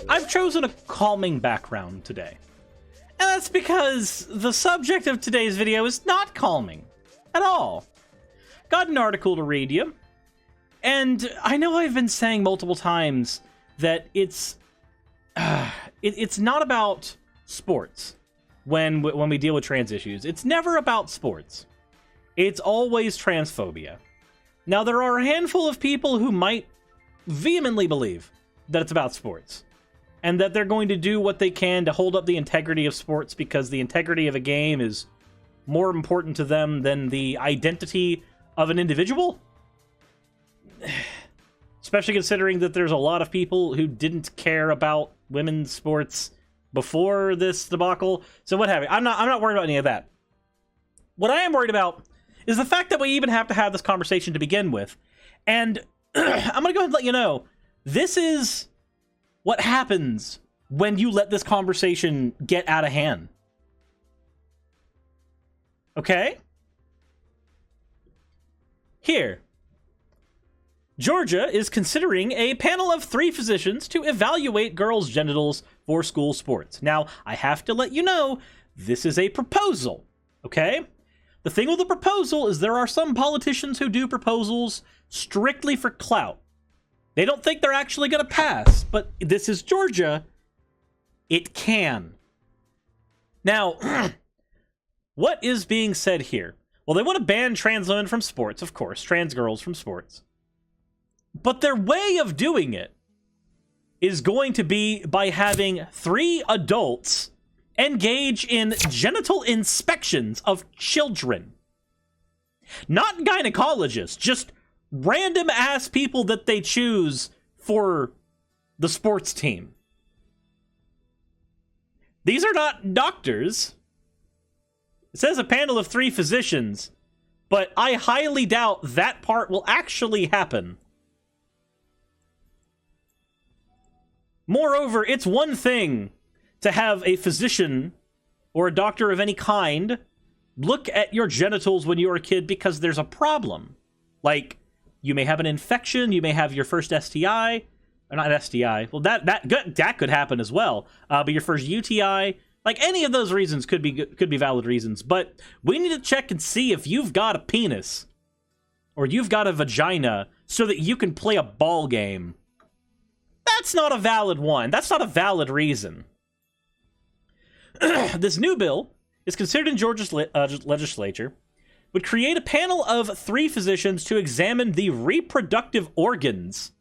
I've chosen a calming background today. And that's because the subject of today's video is not calming at all. Got an article to read you. And I know I've been saying multiple times that it's not about sports when we deal with trans issues. It's never about sports. It's always transphobia. Now, there are a handful of people who might vehemently believe that it's about sports, and that they're going to do what they can to hold up the integrity of sports because the integrity of a game is more important to them than the identity of an individual. Especially considering that there's a lot of people who didn't care about women's sports before this debacle. So what have you. I'm not worried about any of that. What I am worried about is the fact that we even have to have this conversation to begin with. And I'm going to go ahead and let you know, this is what happens when you let this conversation get out of hand. Okay? Here. Georgia is considering a panel of 3 physicians to evaluate girls' genitals for school sports. Now, I have to let you know, this is a proposal, okay? The thing with the proposal is there are some politicians who do proposals strictly for clout. They don't think they're actually going to pass, but this is Georgia. It can. Now, what is being said here? Well, they want to ban trans women from sports, of course, trans girls from sports. But their way of doing it is going to be by having 3 adults engage in genital inspections of children. Not gynecologists, just random-ass people that they choose for the sports team. These are not doctors. It says a panel of 3 physicians, but I highly doubt that part will actually happen. Moreover, it's one thing to have a physician or a doctor of any kind look at your genitals when you're a kid because there's a problem. Like, you may have an infection, you may have your first STI, or not STI, well, that could happen as well, but your first UTI, like, any of those reasons could be valid reasons, but we need to check and see if you've got a penis, or you've got a vagina, so that you can play a ball game. That's not a valid one. That's not a valid reason. This new bill is considered in Georgia's legislature, would create a panel of 3 physicians to examine the reproductive organs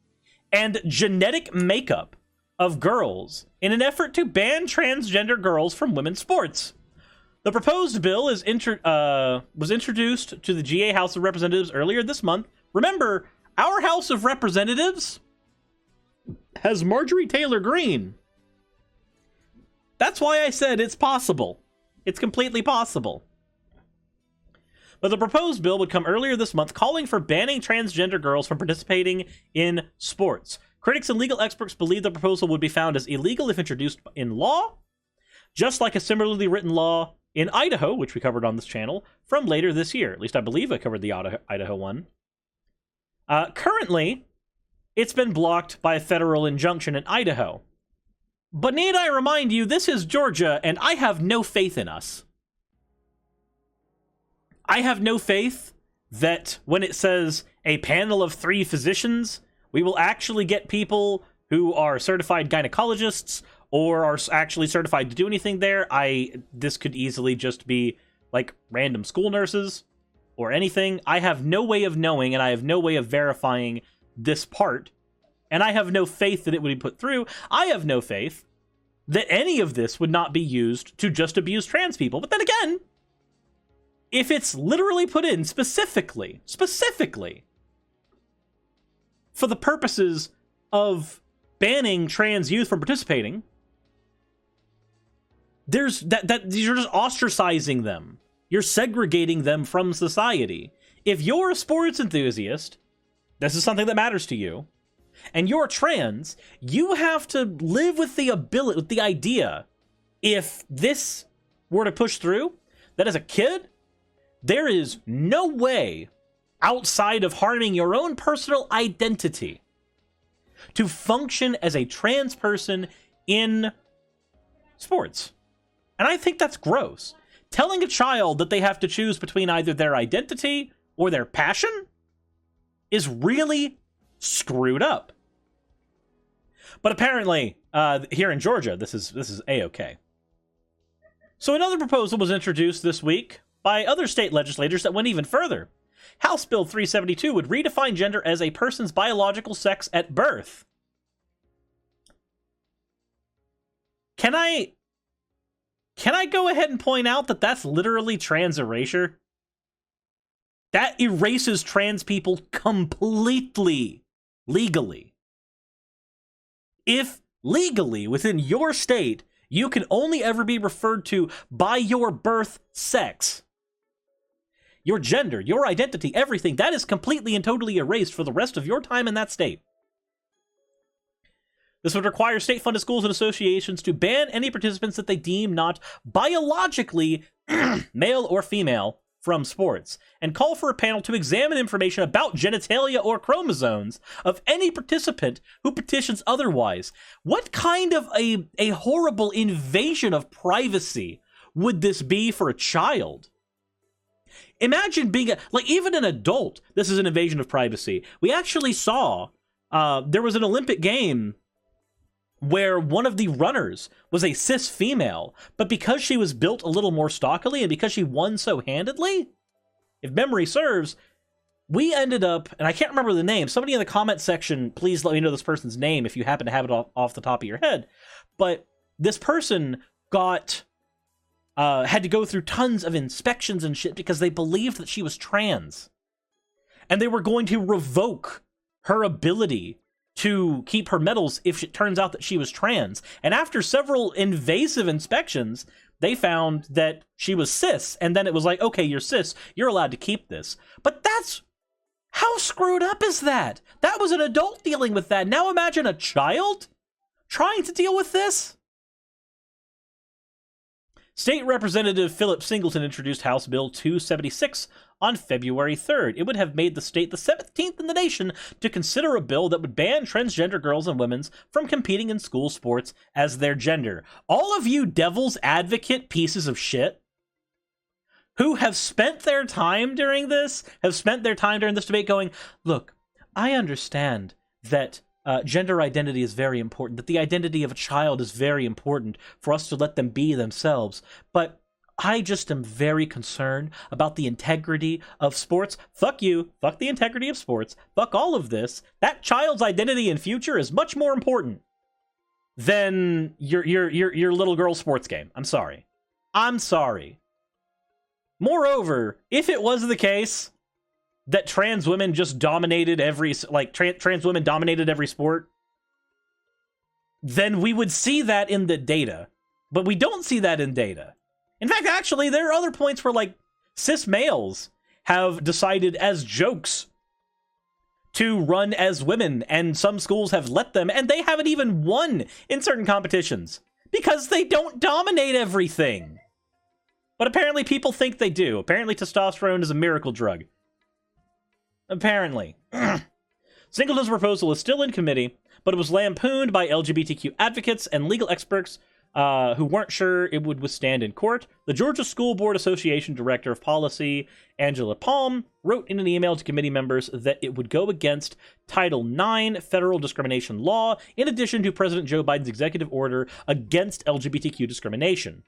and genetic makeup of girls in an effort to ban transgender girls from women's sports. The proposed bill was introduced to the GA House of Representatives earlier this month. Remember, our House of Representatives has Marjorie Taylor Greene. That's why I said it's possible. It's completely possible. But the proposed bill would come earlier this month, calling for banning transgender girls from participating in sports. Critics and legal experts believe the proposal would be found as illegal if introduced in law, just like a similarly written law in Idaho, which we covered on this channel, from later this year. At least I believe I covered the Idaho one. Currently, it's been blocked by a federal injunction in Idaho. But need I remind you, this is Georgia, and I have no faith in us. I have no faith that when it says a panel of 3 physicians, we will actually get people who are certified gynecologists or are actually certified to do anything there. This could easily just be like random school nurses or anything. I have no way of knowing, and I have no way of verifying this part, and I have no faith that it would be put through. I have no faith that any of this would not be used to just abuse trans people. But then again, if it's literally put in specifically for the purposes of banning trans youth from participating, there's you're just ostracizing them. You're segregating them from society. If you're a sports enthusiast, this is something that matters to you, and you're trans, you have to live with the idea, if this were to push through, that as a kid, there is no way outside of harming your own personal identity to function as a trans person in sports. And I think that's gross. Telling a child that they have to choose between either their identity or their passion is really screwed up. But apparently, here in Georgia, this is A-okay. So another proposal was introduced this week by other state legislators that went even further. House Bill 372 would redefine gender as a person's biological sex at birth. Can I go ahead and point out that that's literally trans erasure? That erases trans people completely, legally. If legally, within your state, you can only ever be referred to by your birth sex, your gender, your identity, everything, that is completely and totally erased for the rest of your time in that state. This would require state-funded schools and associations to ban any participants that they deem not biologically male or female from sports, and call for a panel to examine information about genitalia or chromosomes of any participant who petitions otherwise. What kind of a horrible invasion of privacy would this be for a child? Imagine being even an adult, this is an invasion of privacy. We actually saw, there was an Olympic game where one of the runners was a cis female, but because she was built a little more stockily and because she won so handedly, if memory serves, we ended up, and I can't remember the name, somebody in the comment section, please let me know this person's name if you happen to have it off the top of your head, but this person had to go through tons of inspections and shit because they believed that she was trans. And they were going to revoke her ability to keep her medals if it turns out that she was trans. And after several invasive inspections, they found that she was cis. And then it was like, okay, you're cis, you're allowed to keep this. But how screwed up is that? That was an adult dealing with that. Now imagine a child trying to deal with this. State Representative Philip Singleton introduced House Bill 276 on February 3rd. It would have made the state the 17th in the nation to consider a bill that would ban transgender girls and women from competing in school sports as their gender. All of you devil's advocate pieces of shit who have spent their time during this debate going, look, I understand that gender identity is very important, that the identity of a child is very important for us to let them be themselves, but I just am very concerned about the integrity of sports. Fuck you, fuck the integrity of sports, fuck all of this. That child's identity and future is much more important than your little girl sports game. I'm sorry. Moreover, if it was the case that trans women just dominated trans women dominated every sport, then we would see that in the data. But we don't see that in data. In fact, actually, there are other points where, cis males have decided as jokes to run as women, and some schools have let them, and they haven't even won in certain competitions because they don't dominate everything. But apparently people think they do. Apparently testosterone is a miracle drug. Apparently. Singleton's proposal is still in committee, but it was lampooned by LGBTQ advocates and legal experts who weren't sure it would withstand in court. The Georgia School Board Association Director of Policy, Angela Palm, wrote in an email to committee members that it would go against Title IX federal discrimination law, in addition to President Joe Biden's executive order against LGBTQ discrimination.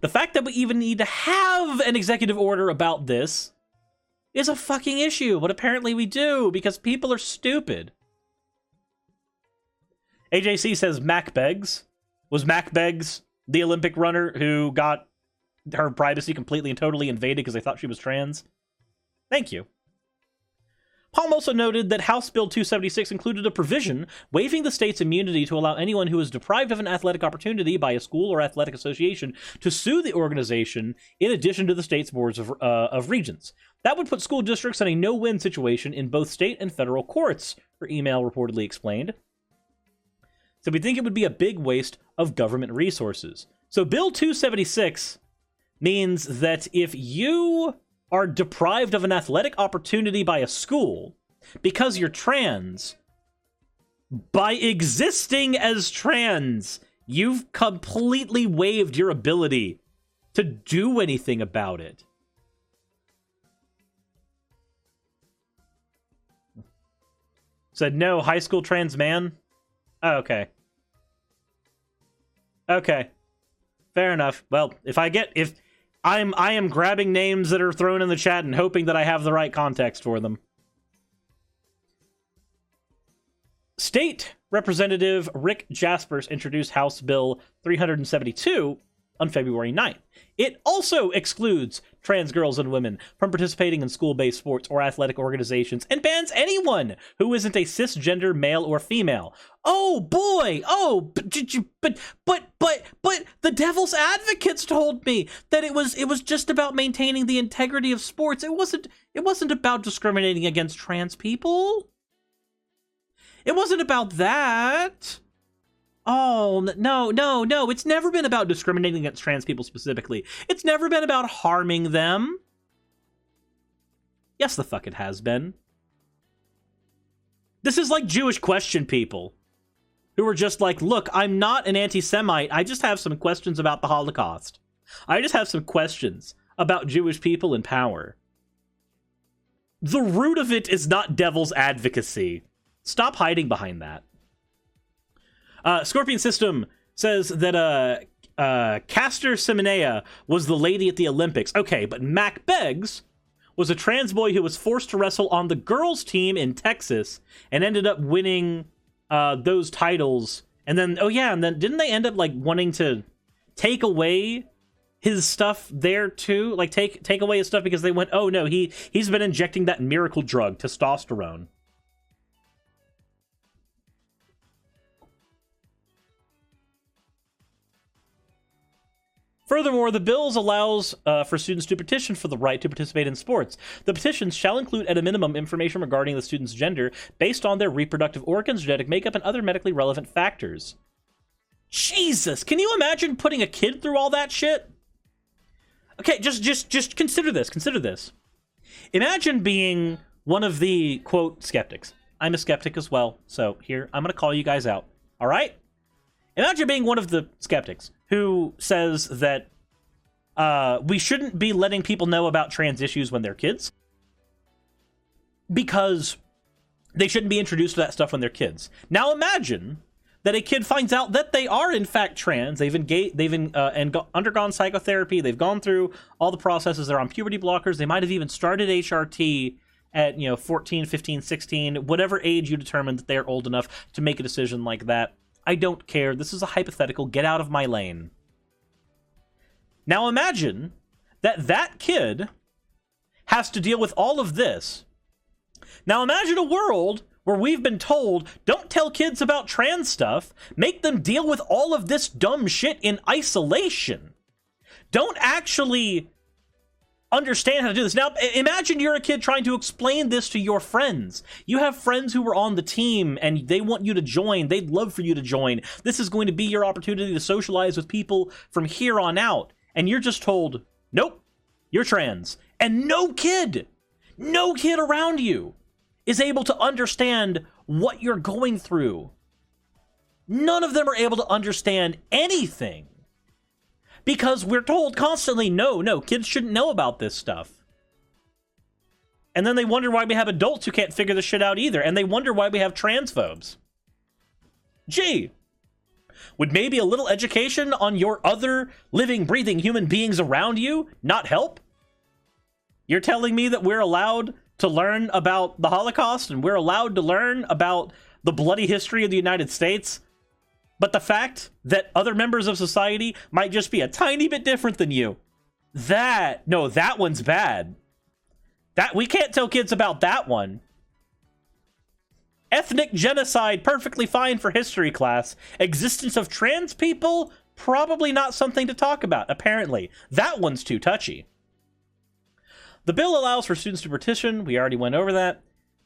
The fact that we even need to have an executive order about this is a fucking issue, but apparently we do, because people are stupid. AJC says Mac Beggs. Was Mac Beggs the Olympic runner who got her privacy completely and totally invaded because they thought she was trans? Thank you. Palm also noted that House Bill 276 included a provision waiving the state's immunity to allow anyone who is deprived of an athletic opportunity by a school or athletic association to sue the organization in addition to the state's boards of regents. That would put school districts in a no-win situation in both state and federal courts, her email reportedly explained. So we think it would be a big waste of government resources. So Bill 276 means that if you are deprived of an athletic opportunity by a school because you're trans, by existing as trans, you've completely waived your ability to do anything about it. Said no, high school trans man? Oh, okay. Okay. Fair enough. Well, if I am grabbing names that are thrown in the chat and hoping that I have the right context for them. State Representative Rick Jaspers introduced House Bill 372 on February 9th. It also excludes trans girls and women from participating in school-based sports or athletic organizations and bans anyone who isn't a cisgender male or female. Oh boy! Oh, but the devil's advocates told me that it was just about maintaining the integrity of sports. It wasn't about discriminating against trans people. It wasn't about that. Oh, no. It's never been about discriminating against trans people specifically. It's never been about harming them. Yes, the fuck it has been. This is like Jewish question people who are just like, look, I'm not an anti-Semite. I just have some questions about the Holocaust. I just have some questions about Jewish people in power. The root of it is not devil's advocacy. Stop hiding behind that. Scorpion System says that Caster Semenea was the lady at the Olympics. Okay, but Mac Beggs was a trans boy who was forced to wrestle on the girls' team in Texas and ended up winning those titles. And then, oh yeah, and then didn't they end up like wanting to take away his stuff there too? Like take away his stuff because they went, oh no, he's been injecting that miracle drug, testosterone. Furthermore, the bill allows for students to petition for the right to participate in sports. The petitions shall include, at a minimum, information regarding the student's gender based on their reproductive organs, genetic makeup, and other medically relevant factors. Jesus! Can you imagine putting a kid through all that shit? Okay, just consider this. Consider this. Imagine being one of the, quote, skeptics. I'm a skeptic as well, so here, I'm going to call you guys out. All right? Imagine being one of the skeptics who says that we shouldn't be letting people know about trans issues when they're kids because they shouldn't be introduced to that stuff when they're kids. Now imagine that a kid finds out that they are in fact trans. They've undergone psychotherapy. They've gone through all the processes. They're on puberty blockers. They might have even started HRT at 14, 15, 16, whatever age you determine that they're old enough to make a decision like that. I don't care. This is a hypothetical. Get out of my lane. Now imagine that that kid has to deal with all of this. Now imagine a world where we've been told, don't tell kids about trans stuff. Make them deal with all of this dumb shit in isolation. Don't actually understand how to do this. Now, imagine you're a kid trying to explain this to your friends. You have friends who were on the team and they want you to join. They'd love for you to join. This is going to be your opportunity to socialize with people from here on out. And you're just told, nope, you're trans. And no kid around you is able to understand what you're going through. None of them are able to understand anything. Because we're told constantly, no, kids shouldn't know about this stuff. And then they wonder why we have adults who can't figure this shit out either. And they wonder why we have transphobes. Gee, would maybe a little education on your other living, breathing human beings around you not help? You're telling me that we're allowed to learn about the Holocaust and we're allowed to learn about the bloody history of the United States? But the fact that other members of society might just be a tiny bit different than you, that one's bad. That we can't tell kids about that one. Ethnic genocide, perfectly fine for history class. Existence of trans people, probably not something to talk about, apparently. That one's too touchy. The bill allows for students to petition. We already went over that.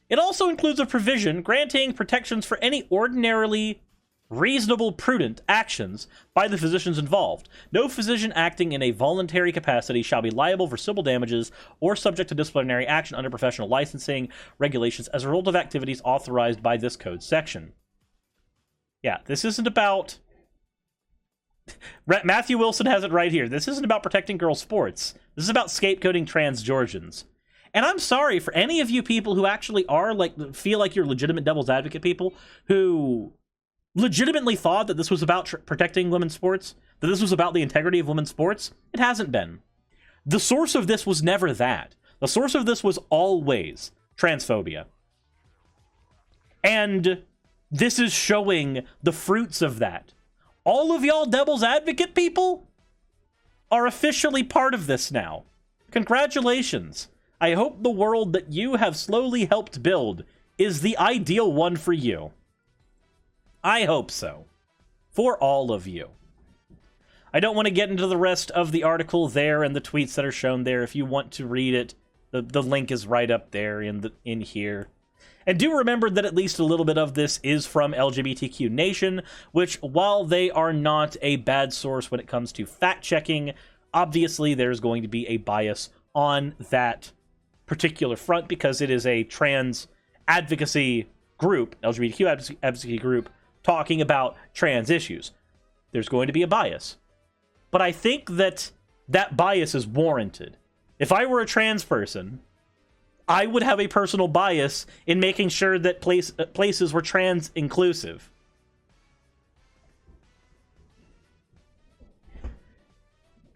It also includes a provision granting protections for any ordinarily reasonable, prudent actions by the physicians involved. No physician acting in a voluntary capacity shall be liable for civil damages or subject to disciplinary action under professional licensing regulations as a result of activities authorized by this code section. Yeah, this isn't about... Matthew Wilson has it right here. This isn't about protecting girls' sports. This is about scapegoating trans Georgians. And I'm sorry for any of you people who actually are, like, feel like you're legitimate devil's advocate people who legitimately thought that this was about protecting women's sports, that this was about the integrity of women's sports. It hasn't been. The source of this was never that. The source of this was always transphobia. And this is showing the fruits of that. All of y'all devil's advocate people are officially part of this now. Congratulations. I hope the world that you have slowly helped build is the ideal one for you. I hope so. For all of you. I don't want to get into the rest of the article there and the tweets that are shown there. If you want to read it, the link is right up there in here. And do remember that at least a little bit of this is from LGBTQ Nation, which, while they are not a bad source when it comes to fact-checking, obviously there's going to be a bias on that particular front because it is a trans advocacy group, LGBTQ advocacy group, talking about trans issues. There's going to be a bias. But I think that that bias is warranted. If I were a trans person, I would have a personal bias in making sure that places were trans inclusive.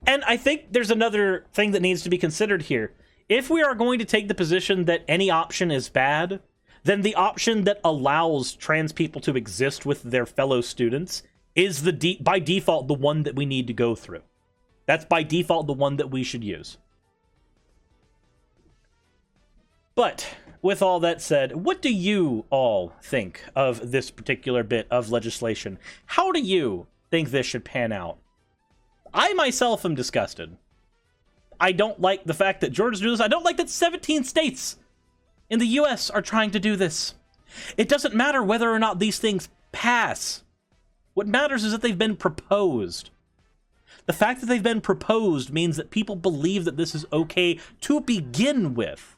And I think there's another thing that needs to be considered here. If we are going to take the position that any option is bad, then the option that allows trans people to exist with their fellow students is by default the one that we need to go through. That's by default the one that we should use. But with all that said, what do you all think of this particular bit of legislation? How do you think this should pan out? I myself am disgusted. I don't like the fact that Georgia's doing this. I don't like that 17 states in the US are trying to do this. It doesn't matter whether or not these things pass. What matters is that they've been proposed. The fact that they've been proposed means that people believe that this is okay to begin with.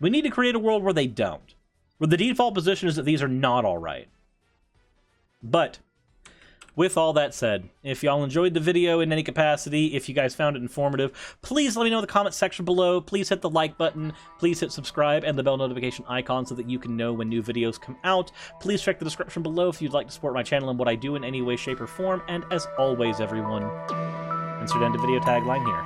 We need to create a world where they don't. Where the default position is that these are not all right. But with all that said, if y'all enjoyed the video in any capacity, if you guys found it informative, please let me know in the comments section below. Please hit the like button, please hit subscribe and the bell notification icon so that you can know when new videos come out. Please check the description below if you'd like to support my channel and what I do in any way, shape, or form. And as always, everyone, insert end of video tagline here.